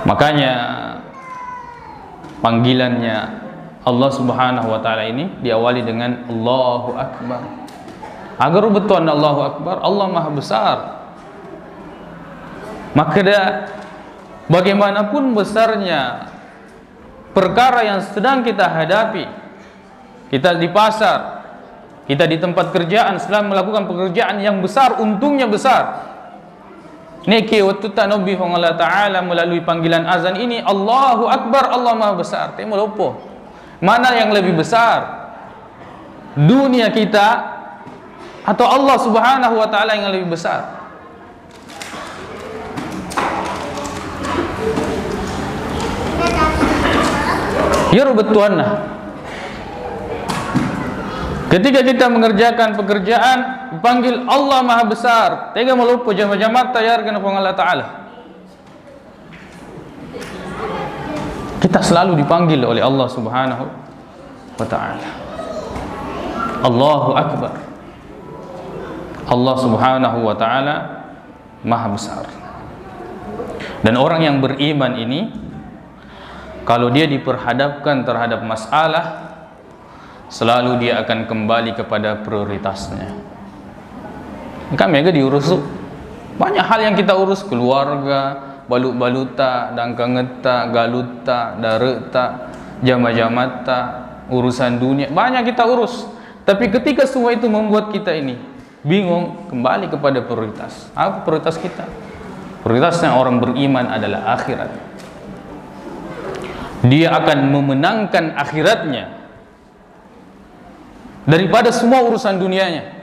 Makanya panggilannya Allah Subhanahu wa taala ini diawali dengan Allahu Akbar. Agar betul Allahu Akbar, Allah Maha Besar. Maka bagaimanapun besarnya perkara yang sedang kita hadapi, kita di pasar, kita di tempat kerjaan sedang melakukan pekerjaan yang besar, untungnya besar. Niki waktu Nabi Allah Ta'ala melalui panggilan azan ini, Allahu Akbar, Allah Maha Besar. Temu lupa. Mana yang lebih besar? Dunia kita atau Allah Subhanahu wa taala yang lebih besar? Ya Rabbuana. Ketika kita mengerjakan pekerjaan, dipanggil Allah Maha Besar. Tega melupa jamaah tayarkan Allah Ta'ala. Kita selalu dipanggil oleh Allah Subhanahu wa Ta'ala. Allahu Akbar. Allah Subhanahu wa Ta'ala Maha Besar. Dan orang yang beriman ini, kalau dia diperhadapkan terhadap masalah, selalu dia akan kembali kepada prioritasnya. Kami agak diurus banyak hal yang kita urus, keluarga, balut-baluta, dangkangeta, galuta, dareta, jama-jamata, urusan dunia, banyak kita urus. Tapi ketika semua itu membuat kita ini bingung, kembali kepada prioritas. Apa prioritas kita? Prioritasnya orang beriman adalah akhirat. Dia akan memenangkan akhiratnya daripada semua urusan dunianya.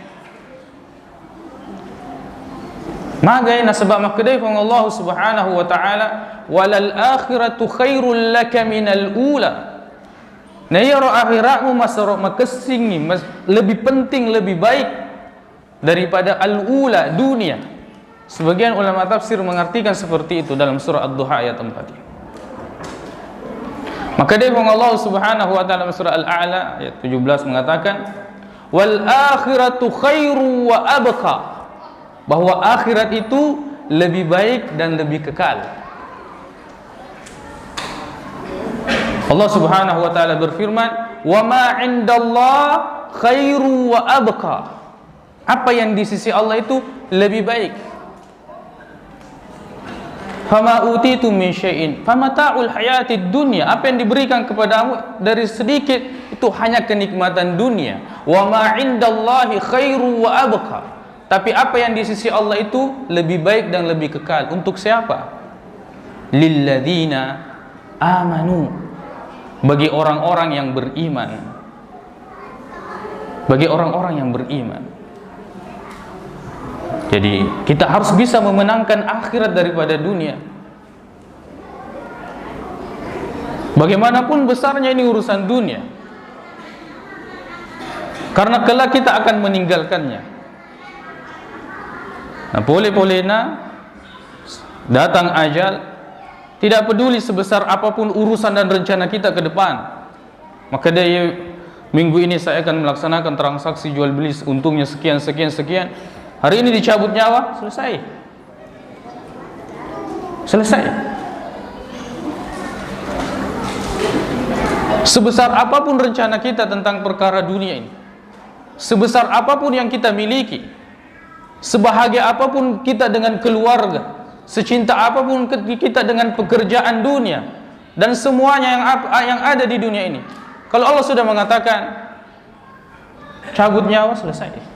Magay nasabah makdai kung Allah Subhanahu wa ta'ala, walal akhiratu khairul laka minal ula. Na yaro akhiratmu makasing lebih penting, lebih baik daripada al-ula, dunia. Sebagian ulama tafsir mengartikan seperti itu dalam surah Ad-Duha ayat 4. Maka dia Allah Subhanahu wa taala surah Al-A'la ayat 17 mengatakan, wal akhiratu khairu wa abqa, bahwa akhirat itu lebih baik dan lebih kekal. Allah Subhanahu wa taala berfirman, wa ma 'indallah khairu wa abqa. Apa yang di sisi Allah itu lebih baik. Fama utitu min syai'in famata'ul hayatid dunya. Apa yang diberikan kepadamu dari sedikit itu hanya kenikmatan dunia. Wa ma 'indallahi khairu wa abqa. Tapi apa yang di sisi Allah itu lebih baik dan lebih kekal. Untuk siapa? Lilladzina amanu. Bagi orang-orang yang beriman. Bagi orang-orang yang beriman. Jadi kita harus bisa memenangkan akhirat daripada dunia. Bagaimanapun besarnya ini urusan dunia, karena kelak kita akan meninggalkannya. Nah, boleh-bolehna datang ajal, tidak peduli sebesar apapun urusan dan rencana kita ke depan. Maka dari minggu ini saya akan melaksanakan transaksi jual beli, untungnya sekian. Hari ini dicabut nyawa, selesai. Sebesar apapun rencana kita tentang perkara dunia ini, sebesar apapun yang kita miliki, sebahagia apapun kita dengan keluarga, secinta apapun kita dengan pekerjaan dunia, dan semuanya yang ada di dunia ini, kalau Allah sudah mengatakan cabut nyawa, selesai.